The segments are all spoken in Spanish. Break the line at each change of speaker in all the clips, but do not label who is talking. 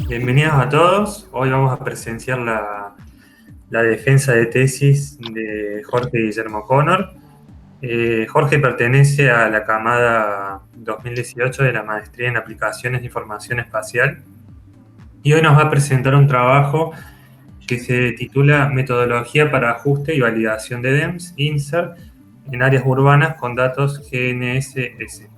Bienvenidos a todos. Hoy vamos a presenciar la defensa de tesis de Jorge Guillermo Connor. Jorge pertenece a la camada 2018 de la Maestría en Aplicaciones de Información Espacial y hoy nos va a presentar un trabajo que se titula Metodología para ajuste y validación de DEMS, INSERT, en áreas urbanas con datos GNSS.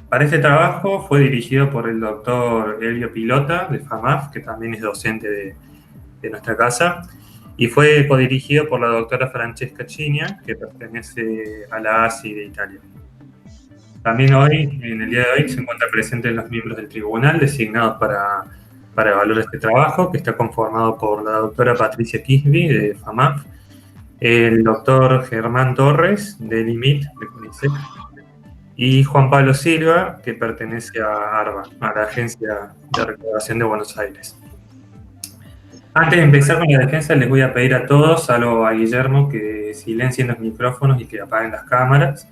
Para este trabajo fue dirigido por el doctor Elio Pilota de FAMAF, que también es docente de nuestra casa, y fue codirigido por la doctora Francesca Cigna, que pertenece a la ASI de Italia. También hoy, en el día de hoy, se encuentran presentes los miembros del tribunal designados para evaluar este trabajo, que está conformado por la doctora Patricia Kisby de FAMAF, el doctor Germán Torres del IMIT de CONICET, y Juan Pablo Silva, que pertenece a ARBA, a la Agencia de Recaudación de Buenos Aires. Antes de empezar con la defensa, les voy a pedir a todos, salvo a Guillermo, que silencien los micrófonos y que apaguen las cámaras.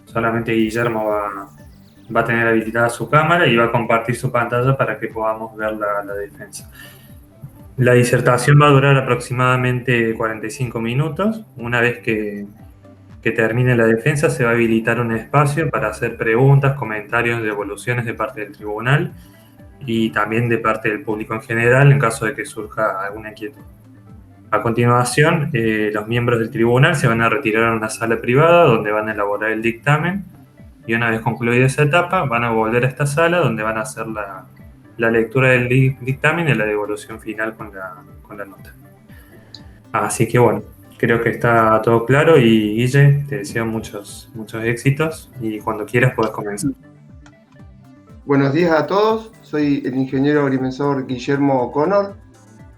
Solamente Guillermo va a tener habilitada su cámara y va a compartir su pantalla para que podamos ver la defensa. La disertación va a durar aproximadamente 45 minutos. Una vez que termine la defensa, se va a habilitar un espacio para hacer preguntas, comentarios, devoluciones de parte del tribunal y también de parte del público en general en caso de que surja alguna inquietud. A continuación, los miembros del tribunal se van a retirar a una sala privada donde van a elaborar el dictamen y una vez concluida esa etapa van a volver a esta sala donde van a hacer la lectura del dictamen y la devolución final con la nota. Así que bueno, creo que está todo claro y Guille, te deseo muchos éxitos y cuando quieras podés comenzar.
Buenos días a todos, soy el ingeniero agrimensor Guillermo Connor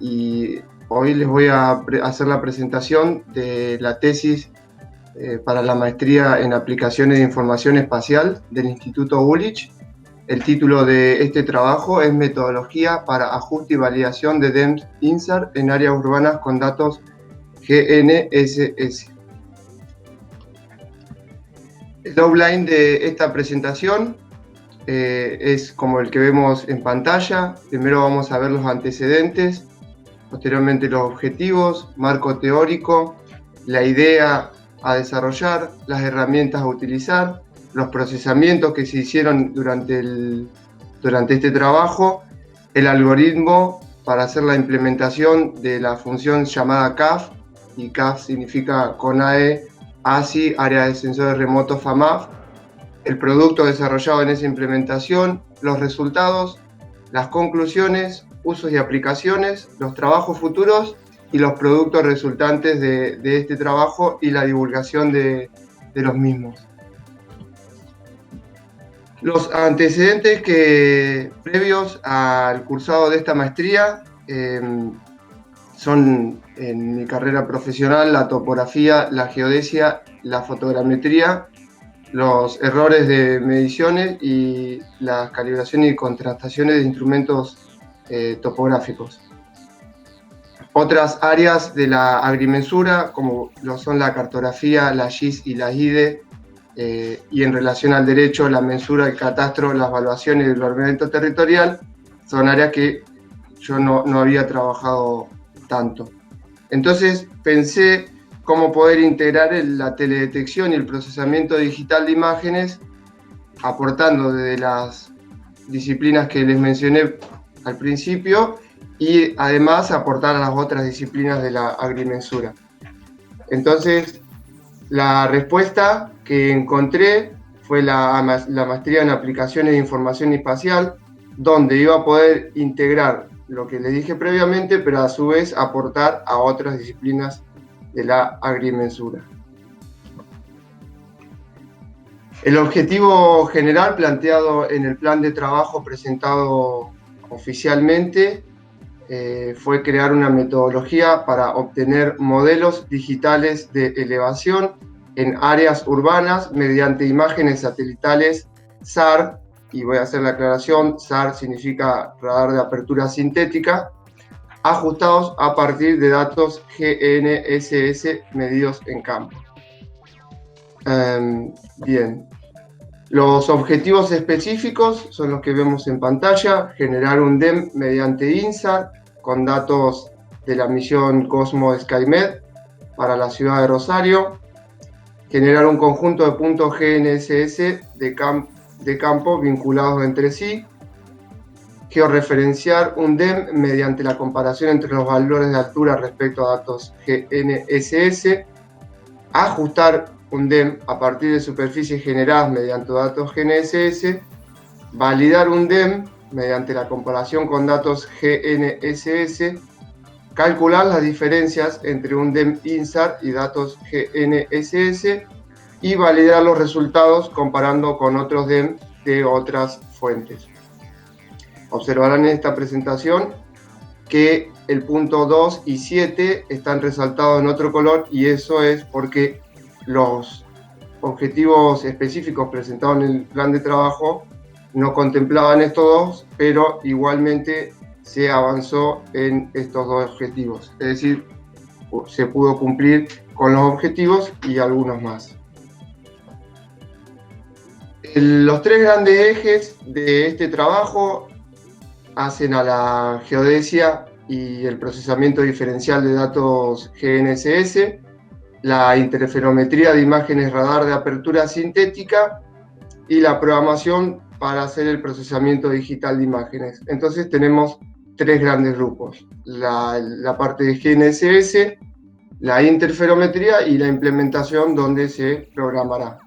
y hoy les voy a hacer la presentación de la tesis para la maestría en aplicaciones de información espacial del Instituto Ullich. El título de este trabajo es Metodología para ajuste y validación de DEMS INSERT en áreas urbanas con datos GNSS. El outline de esta presentación es como el que vemos en pantalla. Primero vamos a ver los antecedentes, posteriormente los objetivos, marco teórico, la idea a desarrollar, las herramientas a utilizar, los procesamientos que se hicieron durante este trabajo, el algoritmo para hacer la implementación de la función llamada CAF, y CAF significa CONAE ASI, Área de Sensores Remotos FAMAF, el producto desarrollado en esa implementación, los resultados, las conclusiones, usos y aplicaciones, los trabajos futuros y los productos resultantes de este trabajo y la divulgación de los mismos. Los antecedentes previos al cursado de esta maestría son en mi carrera profesional la topografía, la geodesia, la fotogrametría, los errores de mediciones y las calibraciones y contrastaciones de instrumentos topográficos. Otras áreas de la agrimensura, como lo son la cartografía, la GIS y la IDE, y en relación al derecho, la mensura, el catastro, las evaluaciones y el ordenamiento territorial, son áreas que yo no había trabajado tanto. Entonces pensé cómo poder integrar la teledetección y el procesamiento digital de imágenes, aportando desde las disciplinas que les mencioné al principio y además aportar a las otras disciplinas de la agrimensura. Entonces, la respuesta que encontré fue la maestría en aplicaciones de información espacial, donde iba a poder integrar lo que les dije previamente, pero a su vez aportar a otras disciplinas de la agrimensura. El objetivo general planteado en el plan de trabajo presentado oficialmente fue crear una metodología para obtener modelos digitales de elevación en áreas urbanas mediante imágenes satelitales SAR, y voy a hacer la aclaración, SAR significa radar de apertura sintética, ajustados a partir de datos GNSS medidos en campo. Bien. Los objetivos específicos son los que vemos en pantalla: generar un DEM mediante INSAR con datos de la misión Cosmo SkyMed para la ciudad de Rosario, generar un conjunto de puntos GNSS de campo vinculados entre sí, georreferenciar un DEM mediante la comparación entre los valores de altura respecto a datos GNSS, ajustar un DEM a partir de superficies generadas mediante datos GNSS, validar un DEM mediante la comparación con datos GNSS, calcular las diferencias entre un DEM INSAR y datos GNSS y validar los resultados comparando con otros DEM de otras fuentes. Observarán en esta presentación que el punto 2 y 7 están resaltados en otro color, y eso es porque los objetivos específicos presentados en el plan de trabajo no contemplaban estos dos, pero igualmente se avanzó en estos dos objetivos. Es decir, se pudo cumplir con los objetivos y algunos más. Los tres grandes ejes de este trabajo hacen a la geodesia y el procesamiento diferencial de datos GNSS, la interferometría de imágenes radar de apertura sintética y la programación para hacer el procesamiento digital de imágenes. Entonces tenemos tres grandes grupos: la parte de GNSS, la interferometría y la implementación, donde se programará.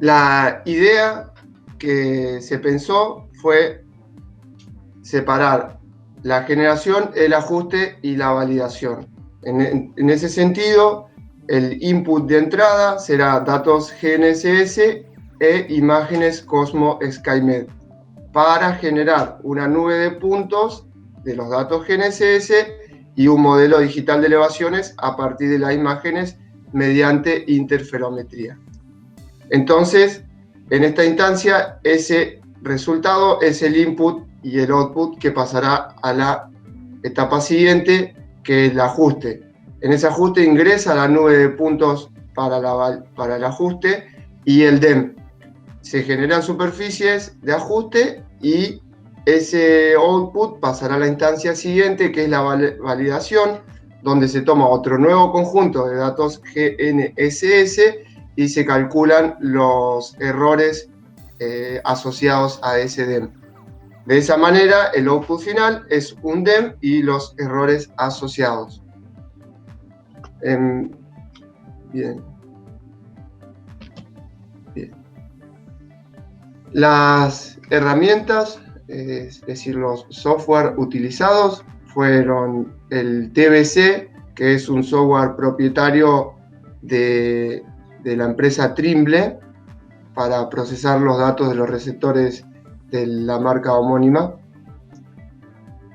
La idea que se pensó fue separar la generación, el ajuste y la validación. En ese sentido, el input de entrada será datos GNSS e imágenes Cosmo SkyMed para generar una nube de puntos de los datos GNSS y un modelo digital de elevaciones a partir de las imágenes mediante interferometría. Entonces, en esta instancia, ese resultado es el input y el output que pasará a la etapa siguiente, que es el ajuste. En ese ajuste ingresa la nube de puntos para el ajuste y el DEM. Se generan superficies de ajuste y ese output pasará a la instancia siguiente, que es la validación, donde se toma otro nuevo conjunto de datos GNSS y se calculan los errores asociados a ese DEM. De esa manera, el output final es un DEM y los errores asociados. Bien. Las herramientas, es decir, los software utilizados, fueron el TBC, que es un software propietario de la empresa Trimble para procesar los datos de los receptores de la marca homónima.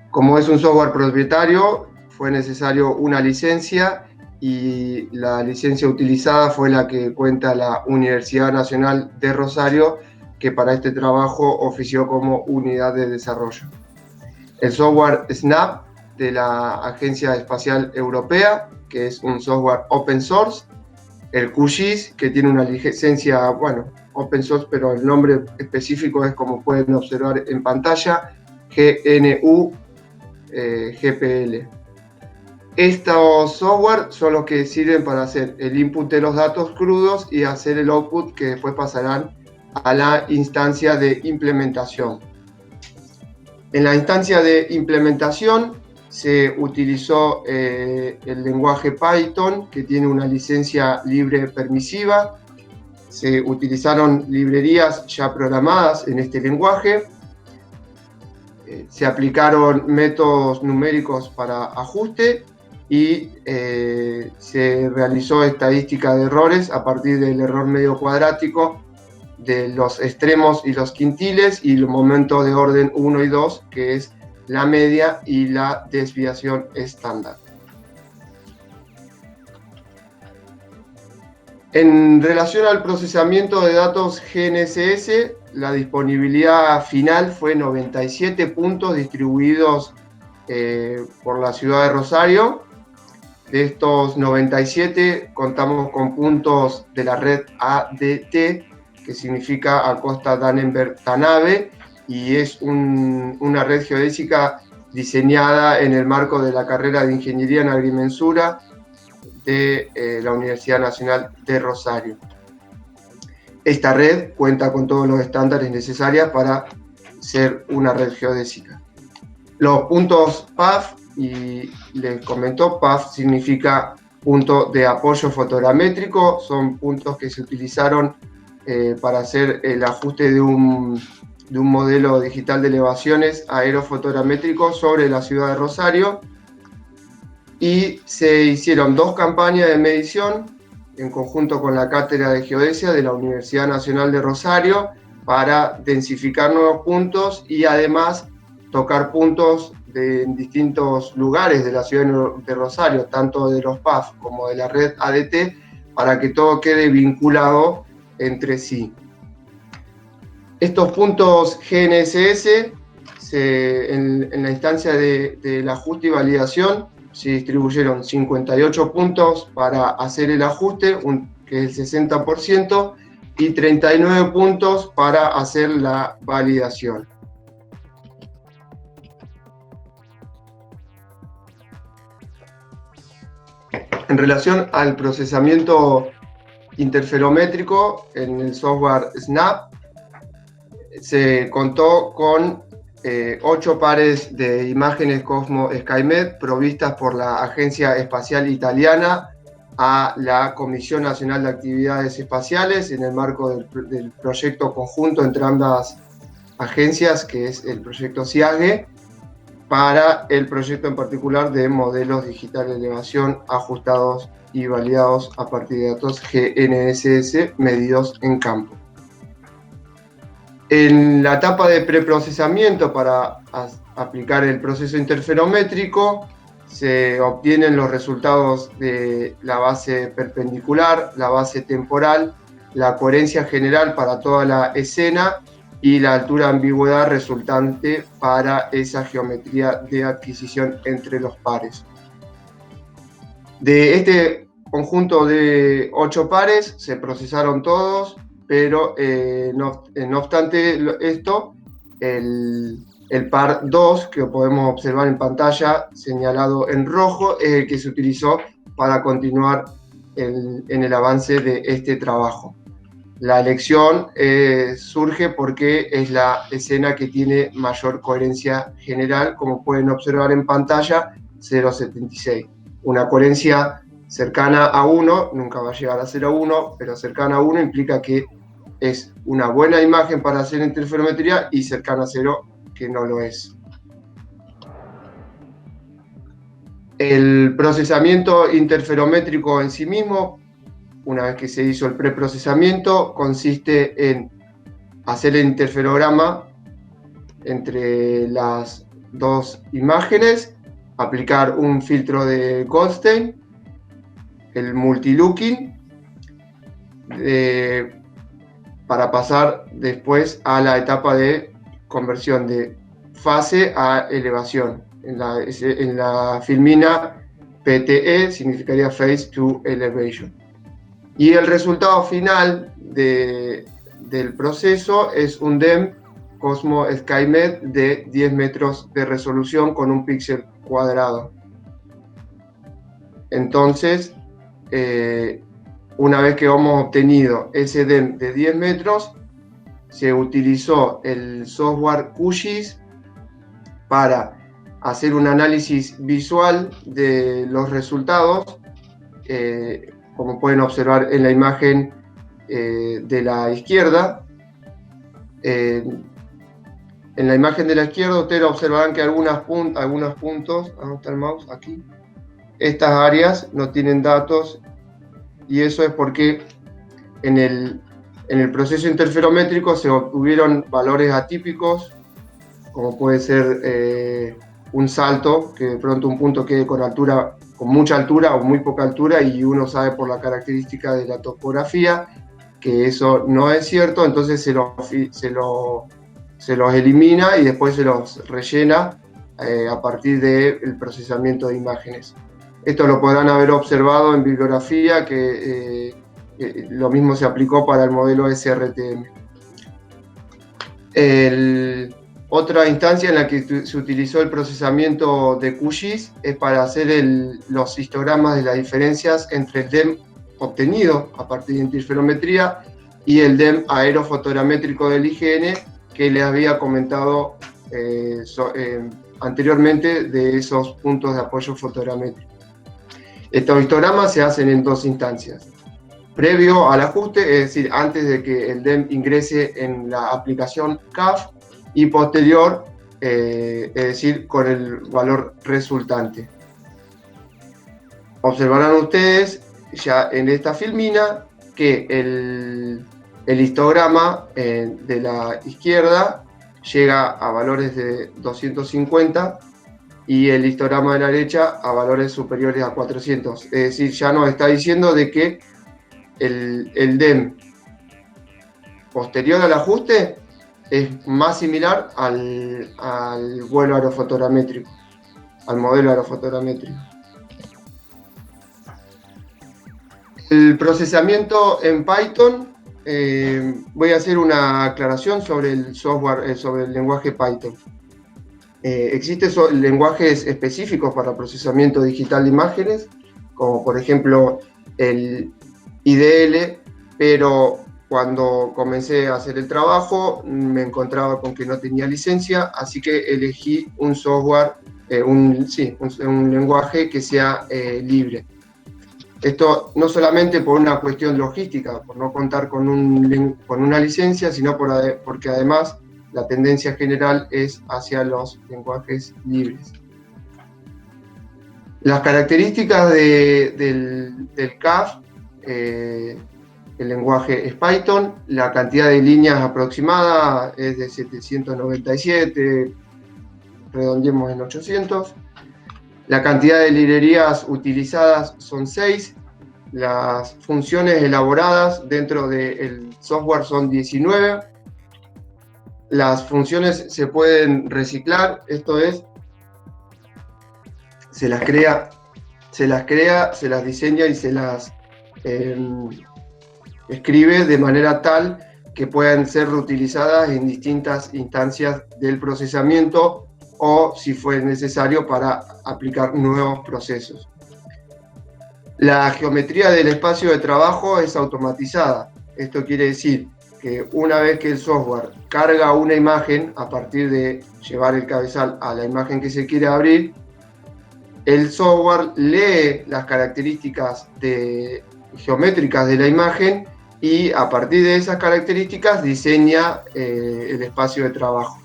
Como es un software propietario, fue necesario una licencia, y la licencia utilizada fue la que cuenta la Universidad Nacional de Rosario, que para este trabajo ofició como unidad de desarrollo. El software SNAP de la Agencia Espacial Europea, que es un software open source. El QGIS, que tiene una licencia, open source, pero el nombre específico es, como pueden observar en pantalla, GNU GPL. Estos software son los que sirven para hacer el input de los datos crudos y hacer el output, que después pasarán a la instancia de implementación. En la instancia de implementación se utilizó el lenguaje Python, que tiene una licencia libre permisiva. Se utilizaron librerías ya programadas en este lenguaje. Se aplicaron métodos numéricos para ajuste y se realizó estadística de errores a partir del error medio cuadrático de los extremos y los quintiles y el momento de orden 1 y 2, que es la media y la desviación estándar. En relación al procesamiento de datos GNSS, la disponibilidad final fue 97 puntos distribuidos por la ciudad de Rosario. De estos 97 contamos con puntos de la red ADT, que significa Acosta Dannenberg Tanave, y es una red geodésica diseñada en el marco de la carrera de Ingeniería en Agrimensura de la Universidad Nacional de Rosario. Esta red cuenta con todos los estándares necesarios para ser una red geodésica. Los puntos PAF, y les comentó, PAF significa punto de apoyo fotogramétrico, son puntos que se utilizaron para hacer el ajuste de un modelo digital de elevaciones aerofotogramétricos sobre la ciudad de Rosario, y se hicieron 2 campañas de medición en conjunto con la Cátedra de Geodesia de la Universidad Nacional de Rosario para densificar nuevos puntos y además tocar puntos en distintos lugares de la ciudad de Rosario, tanto de los PAF como de la red ADT, para que todo quede vinculado entre sí. Estos puntos GNSS, en la instancia del ajuste y validación, se distribuyeron 58 puntos para hacer el ajuste, que es el 60%, y 39 puntos para hacer la validación. En relación al procesamiento interferométrico en el software SNAP, se contó con 8 pares de imágenes Cosmo SkyMed provistas por la Agencia Espacial Italiana a la Comisión Nacional de Actividades Espaciales en el marco del proyecto conjunto entre ambas agencias, que es el proyecto SIAGE, para el proyecto en particular de modelos digitales de elevación ajustados y validados a partir de datos GNSS medidos en campo. En la etapa de preprocesamiento para aplicar el proceso interferométrico se obtienen los resultados de la base perpendicular, la base temporal, la coherencia general para toda la escena y la altura ambigüedad resultante para esa geometría de adquisición entre los pares. De este conjunto de 8 pares se procesaron todos, pero no obstante esto, el par 2, que podemos observar en pantalla señalado en rojo, es el que se utilizó para continuar en el avance de este trabajo. La elección surge porque es la escena que tiene mayor coherencia general, como pueden observar en pantalla, 0,76. Una coherencia cercana a 1, nunca va a llegar a 0,1, pero cercana a 1 implica que es una buena imagen para hacer interferometría, y cercana a 0 que no lo es. El procesamiento interferométrico en sí mismo, una vez que se hizo el preprocesamiento, consiste en hacer el interferograma entre las 2 imágenes, aplicar un filtro de Goldstein, el multilooking, para pasar después a la etapa de conversión de fase a elevación. En la filmina PTE significaría Phase to Elevation. Y el resultado final del proceso es un DEM Cosmo SkyMed de 10 metros de resolución con un píxel cuadrado. Entonces, una vez que hemos obtenido ese DEM de 10 metros, se utilizó el software QGIS para hacer un análisis visual de los resultados, como pueden observar en la imagen de la izquierda. En la imagen de la izquierda ustedes observarán que algunos puntos, ¿dónde está el mouse? Aquí. Estas áreas no tienen datos, y eso es porque en el proceso interferométrico se obtuvieron valores atípicos, como puede ser un salto, que de pronto un punto quede con mucha altura o muy poca altura, y uno sabe por la característica de la topografía que eso no es cierto, entonces se los elimina y después se los rellena a partir del procesamiento de imágenes. Esto lo podrán haber observado en bibliografía, que lo mismo se aplicó para el modelo SRTM. Otra instancia en la que se utilizó el procesamiento de QGIS es para hacer los histogramas de las diferencias entre el DEM obtenido a partir de interferometría y el DEM aerofotogramétrico del IGN, que les había comentado anteriormente, de esos puntos de apoyo fotogramétrico. Estos histogramas se hacen en dos instancias: previo al ajuste, es decir, antes de que el DEM ingrese en la aplicación CAF, y posterior, es decir, con el valor resultante. Observarán ustedes ya en esta filmina que el histograma de la izquierda llega a valores de 250 y el histograma de la derecha a valores superiores a 400. Es decir, ya nos está diciendo de que el DEM posterior al ajuste es más similar al vuelo aerofotogramétrico, al modelo aerofotogramétrico. El procesamiento en Python, voy a hacer una aclaración sobre el software, sobre el lenguaje Python. Existen lenguajes específicos para procesamiento digital de imágenes, como por ejemplo el IDL, pero cuando comencé a hacer el trabajo me encontraba con que no tenía licencia, así que elegí un software, un lenguaje que sea libre. Esto no solamente por una cuestión logística, por no contar con una licencia, sino porque además la tendencia general es hacia los lenguajes libres. Las características del CAF, el lenguaje es Python, la cantidad de líneas aproximada es de 797, redondeemos en 800. La cantidad de librerías utilizadas son 6. Las funciones elaboradas dentro del software son 19. Las funciones se pueden reciclar, esto es, se las diseña y se las escribe de manera tal que puedan ser reutilizadas en distintas instancias del procesamiento o, si fue necesario, para aplicar nuevos procesos. La geometría del espacio de trabajo es automatizada. Esto quiere decir que una vez que el software carga una imagen, a partir de llevar el cabezal a la imagen que se quiere abrir, el software lee las características geométricas de la imagen y a partir de esas características diseña el espacio de trabajo.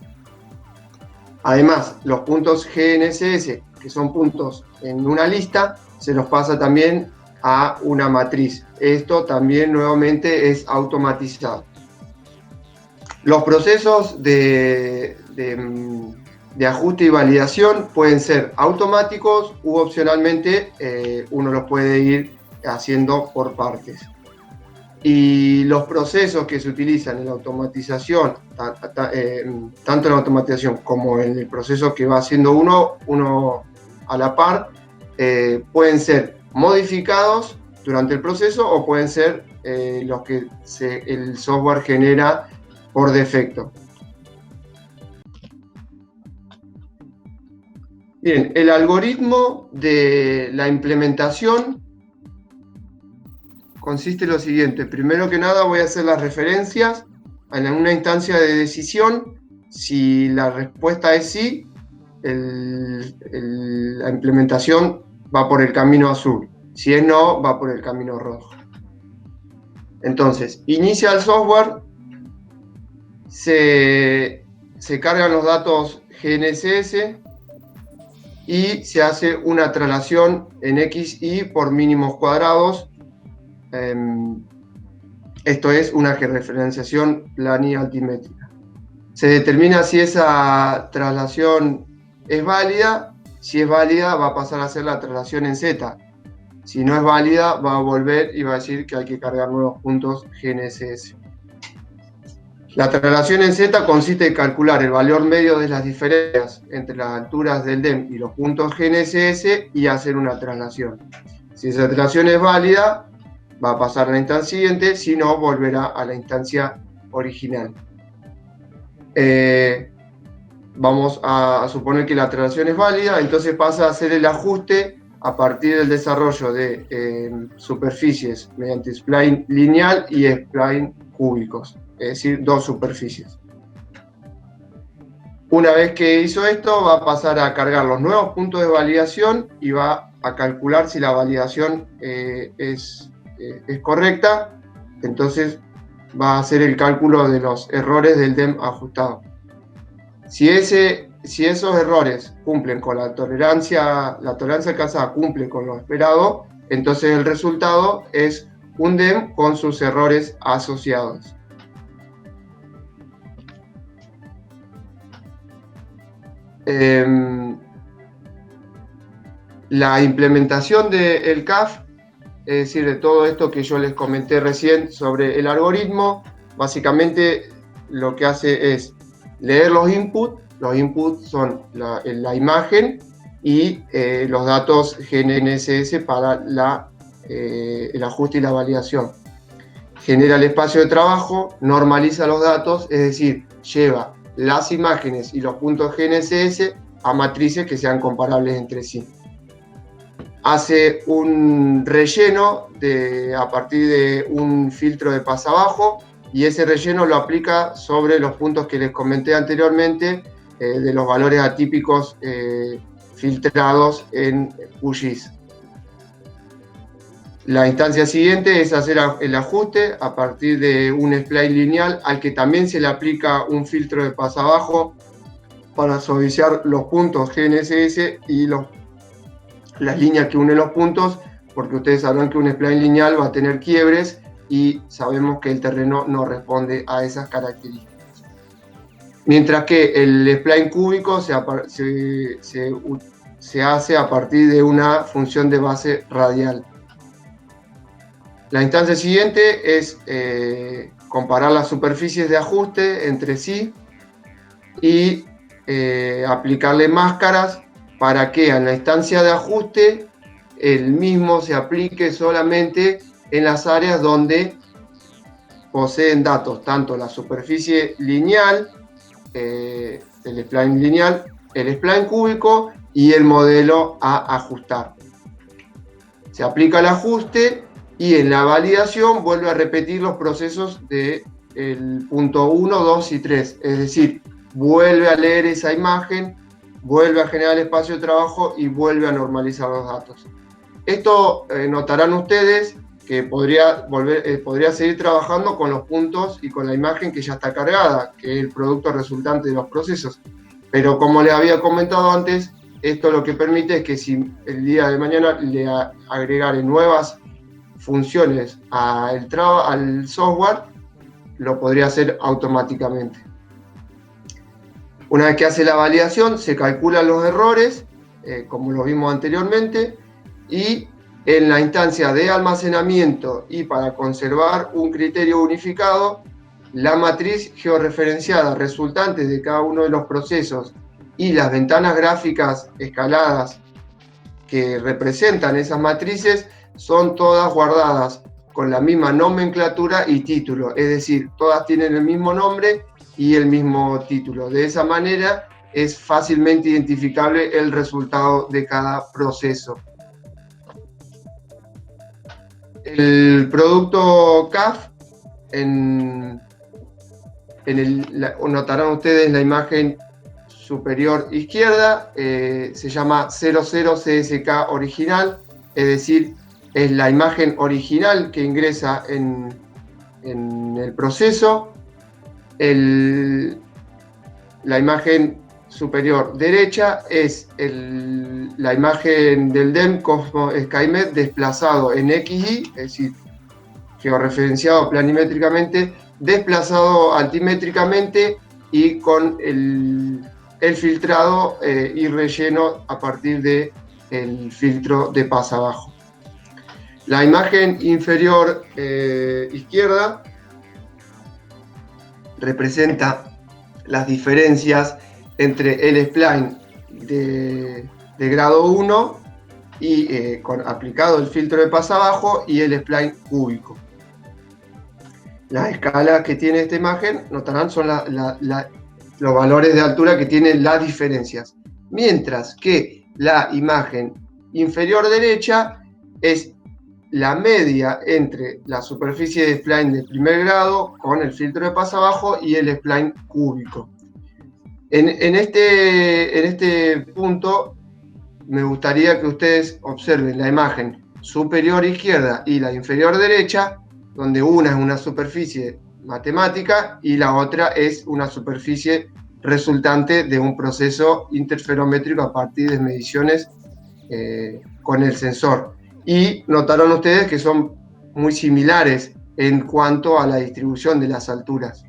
Además, los puntos GNSS, que son puntos en una lista, se los pasa también a una matriz. Esto también nuevamente es automatizado. Los procesos de ajuste y validación pueden ser automáticos u opcionalmente uno los puede ir haciendo por partes. Y los procesos que se utilizan en la automatización, tanto en la automatización como en el proceso que va haciendo uno a la par, pueden ser modificados durante el proceso o pueden ser los que el software genera por defecto. Bien, el algoritmo de la implementación consiste en lo siguiente. Primero que nada voy a hacer las referencias en una instancia de decisión. Si la respuesta es sí, la implementación va por el camino azul. Si es no, va por el camino rojo. Entonces, inicia el software, se cargan los datos GNSS y se hace una traslación en XY por mínimos cuadrados. Esto es una georreferenciación plana altimétrica. Se determina si esa traslación es válida. Si es válida, va a pasar a ser la traslación en Z. Si no es válida, va a volver y va a decir que hay que cargar nuevos puntos GNSS. La traslación en Z consiste en calcular el valor medio de las diferencias entre las alturas del DEM y los puntos GNSS y hacer una traslación. Si esa traslación es válida, va a pasar a la instancia siguiente, si no, volverá a la instancia original. Vamos a suponer que la traslación es válida, entonces pasa a hacer el ajuste a partir del desarrollo de superficies mediante spline lineal y spline cúbicos, es decir, dos superficies. Una vez que hizo esto, va a pasar a cargar los nuevos puntos de validación y va a calcular si la validación es correcta. Entonces va a hacer el cálculo de los errores del DEM ajustado. Si esos errores cumplen con la tolerancia alcanzada cumple con lo esperado, entonces el resultado es un DEM con sus errores asociados. La implementación del CAF, es decir, de todo esto que yo les comenté recién sobre el algoritmo, básicamente lo que hace es leer los inputs. Los inputs son la imagen y los datos GNSS para el ajuste y la validación. Genera el espacio de trabajo, normaliza los datos, es decir, lleva las imágenes y los puntos GNSS a matrices que sean comparables entre sí. Hace un relleno a partir de un filtro de pasabajo y ese relleno lo aplica sobre los puntos que les comenté anteriormente de los valores atípicos filtrados en QGIS. La instancia siguiente es hacer el ajuste a partir de un spline lineal al que también se le aplica un filtro de pasabajo para suavizar los puntos GNSS y las líneas que unen los puntos, porque ustedes sabrán que un spline lineal va a tener quiebres y sabemos que el terreno no responde a esas características. Mientras que el spline cúbico se hace a partir de una función de base radial. La instancia siguiente es comparar las superficies de ajuste entre sí y aplicarle máscaras para que en la instancia de ajuste el mismo se aplique solamente en las áreas donde poseen datos, tanto la superficie lineal, el spline lineal, el spline cúbico y el modelo a ajustar. Se aplica el ajuste y en la validación vuelve a repetir los procesos del punto 1, 2 y 3, es decir, vuelve a leer esa imagen, vuelve a generar el espacio de trabajo y vuelve a normalizar los datos. Esto notarán ustedes que podría seguir trabajando con los puntos y con la imagen que ya está cargada, que es el producto resultante de los procesos. Pero como les había comentado antes, esto lo que permite es que si el día de mañana le agregare nuevas funciones al software, lo podría hacer automáticamente. Una vez que hace la validación, se calculan los errores, como lo vimos anteriormente, y en la instancia de almacenamiento y para conservar un criterio unificado, la matriz georreferenciada resultante de cada uno de los procesos y las ventanas gráficas escaladas que representan esas matrices son todas guardadas con la misma nomenclatura y título, es decir, todas tienen el mismo nombre y el mismo título. De esa manera es fácilmente identificable el resultado de cada proceso. El producto CAF, notarán ustedes la imagen superior izquierda, se llama 00 CSK original, es decir, es la imagen original que ingresa en el proceso. La imagen superior derecha es la imagen del DEM Cosmos SkyMed desplazado en XY, es decir, georreferenciado planimétricamente, desplazado altimétricamente y con el filtrado y relleno a partir del filtro de pasabajo. La imagen inferior izquierda representa las diferencias entre el spline de grado 1 y aplicado el filtro de pasabajo y el spline cúbico. Las escalas que tiene esta imagen, notarán, son los valores de altura que tienen las diferencias. Mientras que la imagen inferior derecha es la media entre la superficie de spline de primer grado con el filtro de pasabajo y el spline cúbico. En este punto me gustaría que ustedes observen la imagen superior izquierda y la inferior derecha, donde una es una superficie matemática y la otra es una superficie resultante de un proceso interferométrico a partir de mediciones con el sensor. Y notaron ustedes que son muy similares en cuanto a la distribución de las alturas,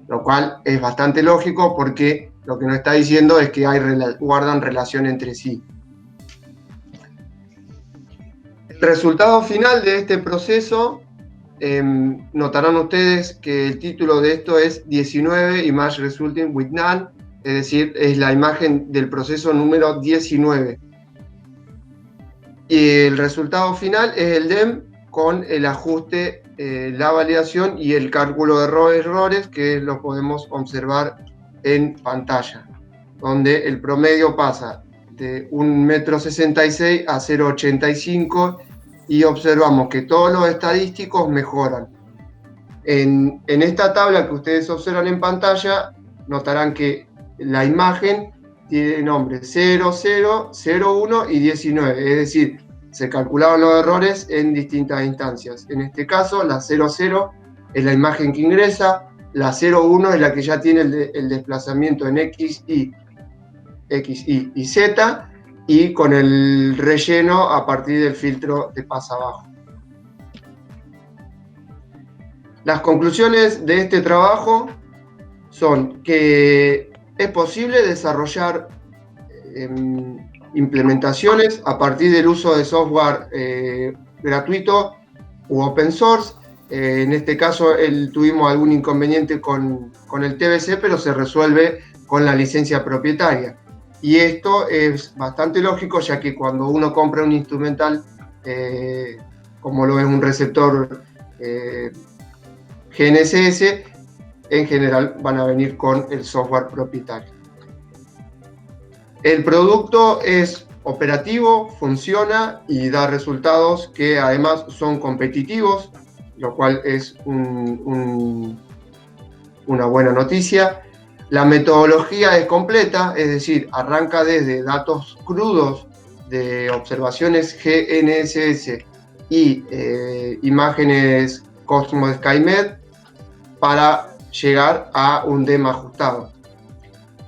lo cual es bastante lógico porque lo que nos está diciendo es que guardan relación entre sí. El resultado final de este proceso, notarán ustedes que el título de esto es 19 Image Resulting with None, es decir, es la imagen del proceso número 19. Y el resultado final es el DEM con el ajuste, la validación y el cálculo de errores que lo podemos observar en pantalla, donde el promedio pasa de 1,66 m a 0,85 y observamos que todos los estadísticos mejoran. En esta tabla que ustedes observan en pantalla, notarán que la imagen tiene nombres 0, 0, 0, 1 y 19, es decir, se calcularon los errores en distintas instancias. En este caso, la 0, 0 es la imagen que ingresa, la 0, 1 es la que ya tiene el desplazamiento en X, Y y Z, y con el relleno a partir del filtro de pasabajo. Las conclusiones de este trabajo son que es posible desarrollar implementaciones a partir del uso de software gratuito u open source. En este caso tuvimos algún inconveniente con el TBC, pero se resuelve con la licencia propietaria. Y esto es bastante lógico, ya que cuando uno compra un instrumental, como lo es un receptor GNSS, en general van a venir con el software propietario. El producto es operativo, funciona y da resultados que además son competitivos, lo cual es una buena noticia. La metodología es completa, es decir, arranca desde datos crudos de observaciones GNSS y imágenes Cosmos SkyMed para llegar a un DEM ajustado.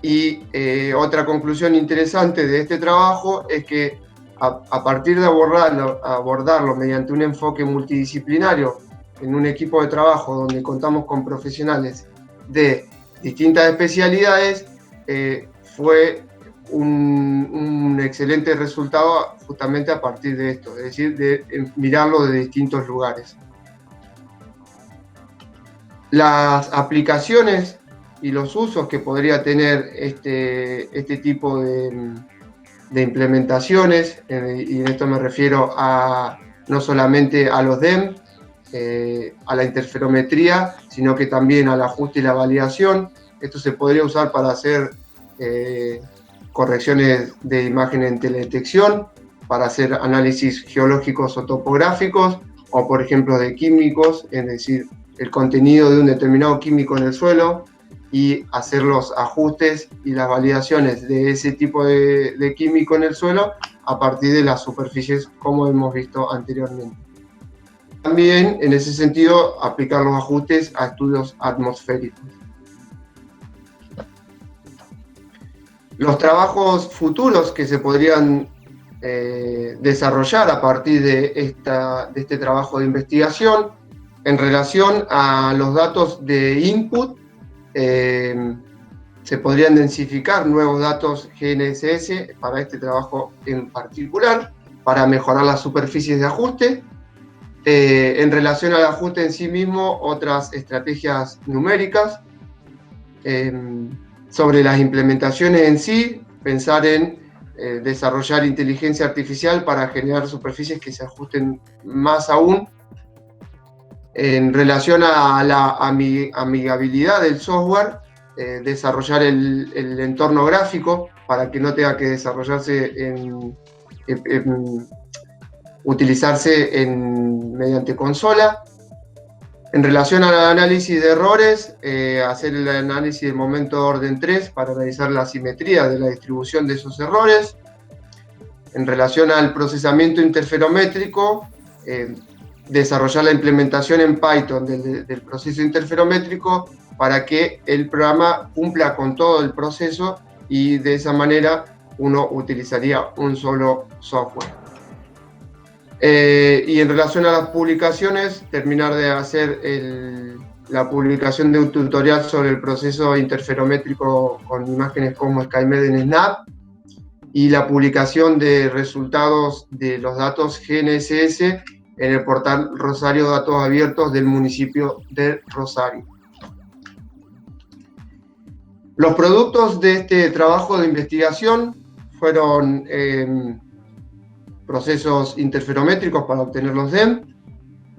Y otra conclusión interesante de este trabajo es que a partir de abordarlo mediante un enfoque multidisciplinario en un equipo de trabajo donde contamos con profesionales de distintas especialidades, fue un excelente resultado justamente a partir de esto, es decir, de mirarlo de distintos lugares. Las aplicaciones y los usos que podría tener este tipo de implementaciones, y en esto me refiero no solamente a los DEM, a la interferometría, sino que también al ajuste y la validación. Esto se podría usar para hacer correcciones de imagen en teledetección, para hacer análisis geológicos o topográficos, o por ejemplo de químicos, es decir, el contenido de un determinado químico en el suelo, y hacer los ajustes y las validaciones de ese tipo de químico en el suelo a partir de las superficies, como hemos visto anteriormente. También, en ese sentido, aplicar los ajustes a estudios atmosféricos. Los trabajos futuros que se podrían desarrollar a partir de este trabajo de investigación en relación a los datos de input, se podrían densificar nuevos datos GNSS para este trabajo en particular, para mejorar las superficies de ajuste. En relación al ajuste en sí mismo, otras estrategias numéricas, Sobre las implementaciones en sí, pensar en desarrollar inteligencia artificial para generar superficies que se ajusten más aún. En relación a la amigabilidad del software, desarrollar el entorno gráfico para que no tenga que desarrollarse utilizarse mediante consola. En relación al análisis de errores, hacer el análisis del momento de orden 3 para analizar la simetría de la distribución de esos errores. En relación al procesamiento interferométrico, desarrollar la implementación en Python del proceso interferométrico para que el programa cumpla con todo el proceso y de esa manera uno utilizaría un solo software. Y en relación a las publicaciones, terminar de hacer la publicación de un tutorial sobre el proceso interferométrico con imágenes como SkyMed en Snap y la publicación de resultados de los datos GNSS en el portal Rosario Datos Abiertos del municipio de Rosario. Los productos de este trabajo de investigación fueron procesos interferométricos para obtener los DEM,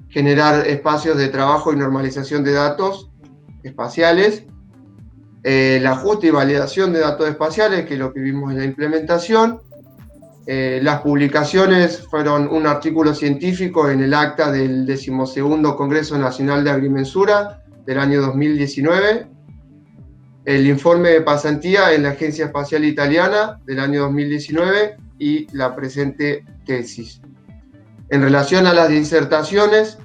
generar espacios de trabajo y normalización de datos espaciales, el ajuste y validación de datos espaciales, que es lo que vimos en la implementación. Las publicaciones fueron un artículo científico en el acta del 12º Congreso Nacional de Agrimensura del año 2019, el informe de pasantía en la Agencia Espacial Italiana del año 2019 y la presente tesis. En relación a las disertaciones,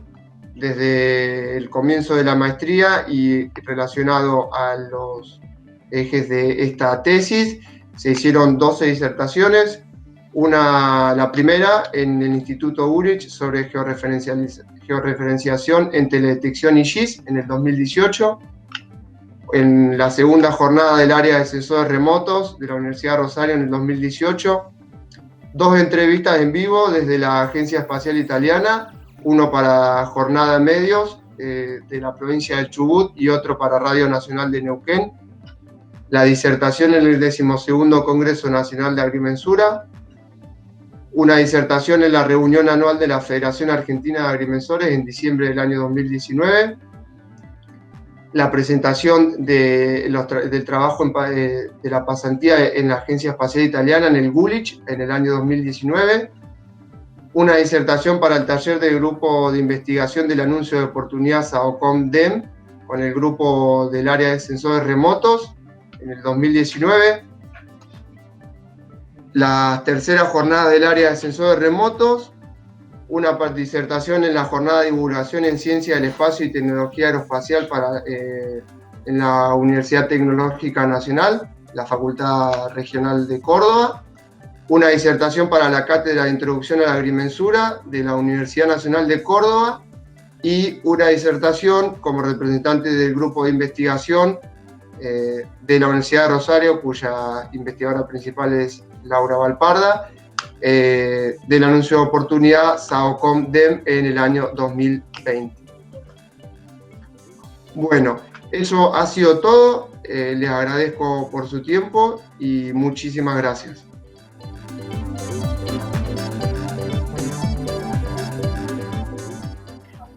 desde el comienzo de la maestría y relacionado a los ejes de esta tesis, se hicieron 12 disertaciones. La primera en el Instituto Urich sobre georreferenciación en teledetección y GIS en el 2018. En la segunda jornada del área de sensores remotos de la Universidad de Rosario en el 2018. 2 entrevistas en vivo desde la Agencia Espacial Italiana, uno para Jornada de Medios de la provincia del Chubut y otro para Radio Nacional de Neuquén. La disertación en el 12º Congreso Nacional de Agrimensura. Una disertación en la reunión anual de la Federación Argentina de Agrimensores en diciembre del año 2019. La presentación del trabajo de la pasantía en la Agencia Espacial Italiana en el Gulich en el año 2019. Una disertación para el taller del grupo de investigación del anuncio de oportunidad SAOCOM-DEM con el grupo del área de sensores remotos en el 2019. La tercera jornada del área de sensores remotos. Una disertación en la jornada de divulgación en ciencia del espacio y tecnología aeroespacial en la Universidad Tecnológica Nacional, la Facultad Regional de Córdoba. Una disertación para la Cátedra de Introducción a la Agrimensura de la Universidad Nacional de Córdoba y una disertación como representante del grupo de investigación de la Universidad de Rosario, cuya investigadora principal es Laura Valparda, del anuncio de oportunidad SAOCOM-DEM en el año 2020. Bueno, eso ha sido todo. Les agradezco por su tiempo y muchísimas gracias.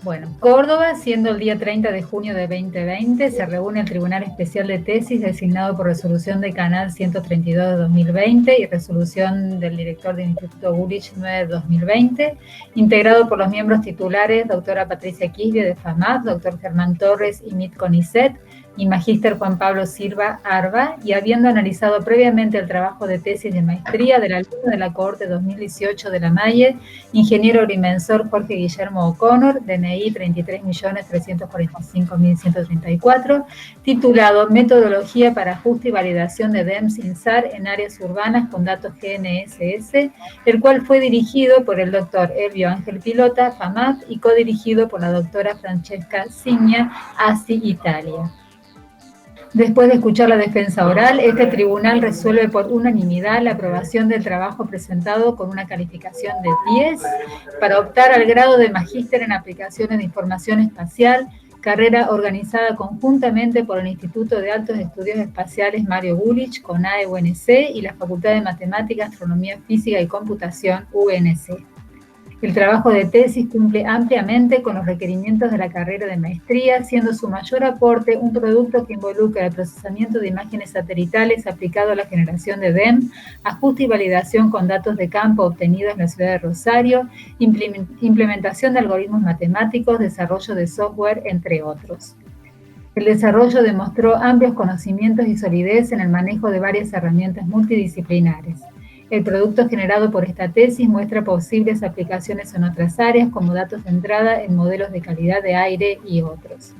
Bueno, Córdoba, siendo el día 30 de junio de 2020, se reúne el Tribunal Especial de Tesis designado por resolución de Canal 132 de 2020 y resolución del director del Instituto Gulich 9 de 2020, integrado por los miembros titulares, doctora Patricia Quisbio de FAMAT, doctor Germán Torres y MIT CONICET, y magíster Juan Pablo Silva Arba, y habiendo analizado previamente el trabajo de tesis de maestría del alumno de la cohorte 2018 de la MAIE, ingeniero agrimensor Jorge Guillermo O'Connor, DNI 33.345.134, titulado Metodología para ajuste y validación de DEMS INSAR en áreas urbanas con datos GNSS, el cual fue dirigido por el doctor Elvio Ángel Pilota, FAMAT, y codirigido por la doctora Francesca Signa, ASI Italia. Después de escuchar la defensa oral, este tribunal resuelve por unanimidad la aprobación del trabajo presentado con una calificación de 10 para optar al grado de magíster en aplicaciones de información espacial carrera organizada conjuntamente por el Instituto de Altos Estudios Espaciales Mario Gulich, CONAE UNC, y la Facultad de Matemática, Astronomía, Física y Computación, UNC. El trabajo de tesis cumple ampliamente con los requerimientos de la carrera de maestría, siendo su mayor aporte un producto que involucra el procesamiento de imágenes satelitales aplicado a la generación de DEM, ajuste y validación con datos de campo obtenidos en la ciudad de Rosario, implementación de algoritmos matemáticos, desarrollo de software, entre otros. El desarrollo demostró amplios conocimientos y solidez en el manejo de varias herramientas multidisciplinares. El producto generado por esta tesis muestra posibles aplicaciones en otras áreas, como datos de entrada en modelos de calidad de aire y otros.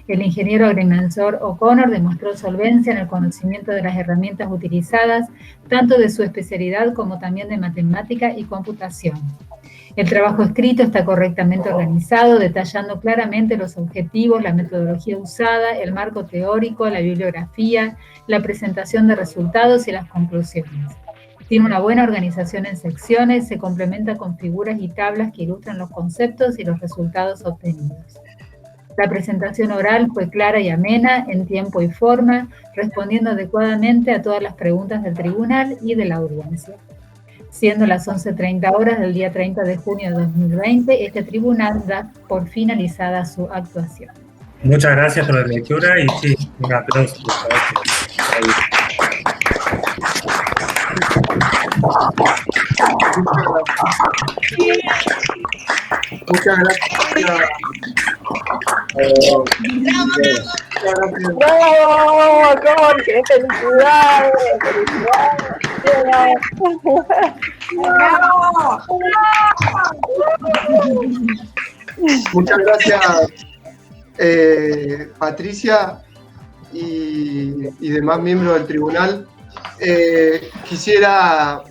El ingeniero agrimensor O'Connor demostró solvencia en el conocimiento de las herramientas utilizadas, tanto de su especialidad como también de matemática y computación. El trabajo escrito está correctamente organizado, detallando claramente los objetivos, la metodología usada, el marco teórico, la bibliografía, la presentación de resultados y las conclusiones. Tiene una buena organización en secciones, se complementa con figuras y tablas que ilustran los conceptos y los resultados obtenidos. La presentación oral fue clara y amena, en tiempo y forma, respondiendo adecuadamente a todas las preguntas del tribunal y de la audiencia. Siendo las 11:30 horas del día 30 de junio de 2020, este tribunal da por finalizada su actuación.
Muchas gracias por la lectura y sí, un aplauso.
Muchas gracias.
¡Bravo, Jorge! ¡Felicidades!
Muchas gracias, Patricia y demás miembros del tribunal. Quisiera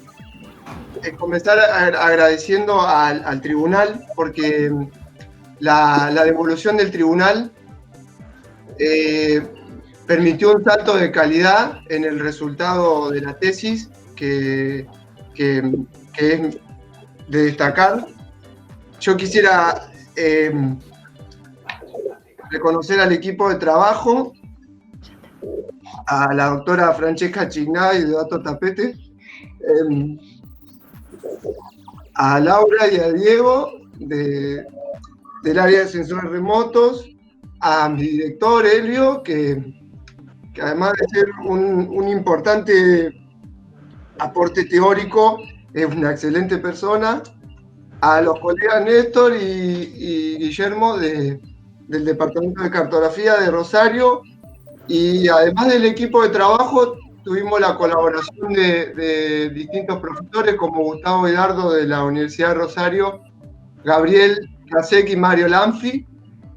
comenzar agradeciendo al tribunal, porque la devolución del tribunal permitió un salto de calidad en el resultado de la tesis que es de destacar. Yo quisiera reconocer al equipo de trabajo, a la doctora Francesca Chignà y Deodato Tapete, a Laura y a Diego del área de sensores remotos, a mi director Elio, que además de ser un importante aporte teórico, es una excelente persona, a los colegas Néstor y Guillermo del Departamento de Cartografía de Rosario, y además del equipo de trabajo tuvimos la colaboración de distintos profesores como Gustavo Hidardo de la Universidad de Rosario, Gabriel Kasek y Mario Lanfi,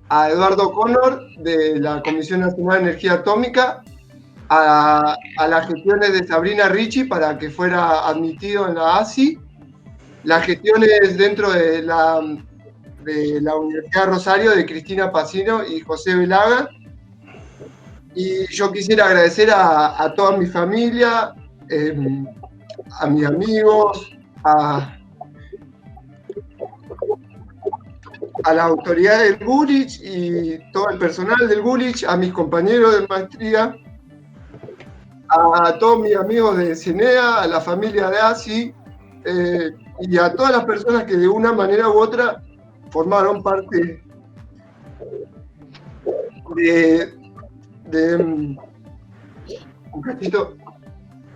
a Eduardo O'Connor de la Comisión Nacional de Energía Atómica, a las gestiones de Sabrina Ricci para que fuera admitido en la ASI, las gestiones dentro de la Universidad de Rosario de Cristina Pacino y José Velaga. Y yo quisiera agradecer a toda mi familia, a mis amigos, a la autoridad del Gulich y todo el personal del Gulich, a mis compañeros de maestría, a todos mis amigos de CENEA, a la familia de ASI, y a todas las personas que de una manera u otra formaron parte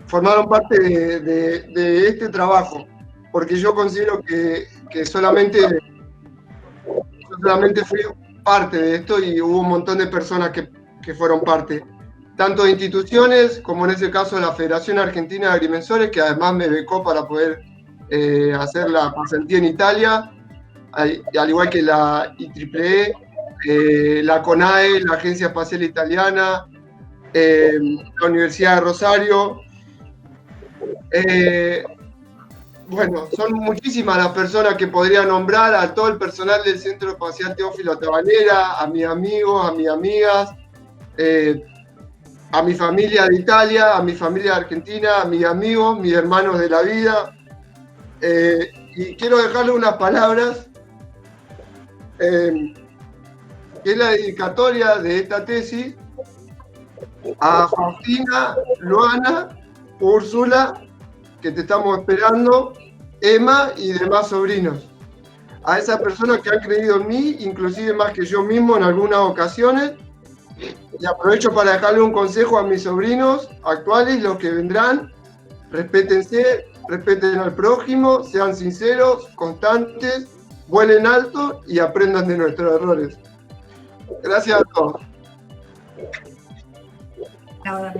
formaron parte de este trabajo, porque yo considero que solamente fui parte de esto y hubo un montón de personas que fueron parte, tanto de instituciones como en ese caso la Federación Argentina de Agrimensores, que además me becó para poder hacer la pasantía en Italia, al igual que la IEEE, la CONAE, la Agencia Espacial Italiana, la Universidad de Rosario. Bueno, son muchísimas las personas que podría nombrar, a todo el personal del Centro Espacial Teófilo Tabanera, a mis amigos, a mis amigas, a mi familia de Italia, a mi familia de Argentina, a mis amigos, mis hermanos de la vida. Y quiero dejarle unas palabras que es la dedicatoria de esta tesis a Faustina, Luana, Úrsula, que te estamos esperando, Emma y demás sobrinos. A esas personas que han creído en mí, inclusive más que yo mismo en algunas ocasiones. Y aprovecho para dejarle un consejo a mis sobrinos actuales, los que vendrán. Respétense, respeten al prójimo, sean sinceros, constantes, vuelen alto y aprendan de nuestros errores. Gracias a todos.
Ahora.